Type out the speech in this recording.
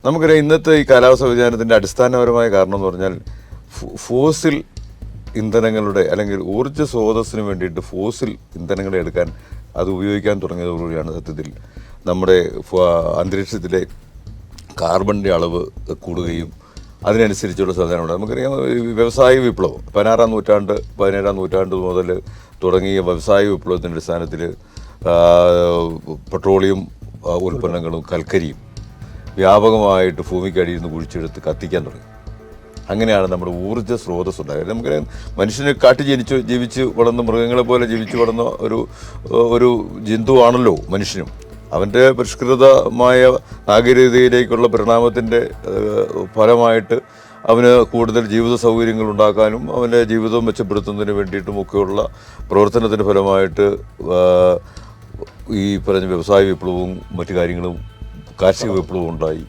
നമുക്കറിയാം ഇന്നത്തെ ഈ കാലാവസ്ഥ വ്യതിയാനത്തിൻ്റെ അടിസ്ഥാനപരമായ കാരണം എന്ന് പറഞ്ഞാൽ ഫോസിൽ ഇന്ധനങ്ങളുടെ അല്ലെങ്കിൽ ഊർജ്ജ സ്രോതസ്സിന് വേണ്ടിയിട്ട് ഫോസിൽ ഇന്ധനങ്ങളെ എടുക്കാൻ അത് ഉപയോഗിക്കാൻ തുടങ്ങിയതോടുകൂടിയാണ് സത്യത്തിൽ നമ്മുടെ അന്തരീക്ഷത്തിലെ കാർബണിൻ്റെ അളവ് കൂടുകയും അതിനനുസരിച്ചുള്ള സാധനമുണ്ട്. നമുക്കറിയാം വ്യവസായ വിപ്ലവം 16-ാം നൂറ്റാണ്ട് 17-ാം നൂറ്റാണ്ട് മുതൽ തുടങ്ങിയ വ്യവസായ വിപ്ലവത്തിൻ്റെ അടിസ്ഥാനത്തിൽ പെട്രോളിയം ഉൽപ്പന്നങ്ങളും കൽക്കരിയും വ്യാപകമായിട്ട് ഭൂമിക്കടിയിൽ നിന്ന് കുഴിച്ചെടുത്ത് കത്തിക്കാൻ തുടങ്ങി. അങ്ങനെയാണ് നമ്മുടെ ഊർജ്ജ സ്രോതസ് ഉണ്ടായത്. നമുക്കറിയാം മനുഷ്യനെ കാട്ടി ജീവിച്ച് വളർന്ന മൃഗങ്ങളെ പോലെ ജീവിച്ച് വളർന്ന ഒരു ജന്തുവാണല്ലോ മനുഷ്യനും. അവൻ്റെ പരിഷ്കൃതമായ നാഗരികതയിലേക്കുള്ള പരിണാമത്തിൻ്റെ ഫലമായിട്ട് അവന് കൂടുതൽ ജീവിത സൗകര്യങ്ങൾ ഉണ്ടാക്കാനും അവൻ്റെ ജീവിതം മെച്ചപ്പെടുത്തുന്നതിന് വേണ്ടിയിട്ടുമൊക്കെയുള്ള പ്രവർത്തനത്തിൻ്റെ ഫലമായിട്ട് ഈ പറഞ്ഞ വ്യവസായ വിപ്ലവവും മറ്റു കാര്യങ്ങളും കാർഷിക വിപ്ലവം ഉണ്ടായി.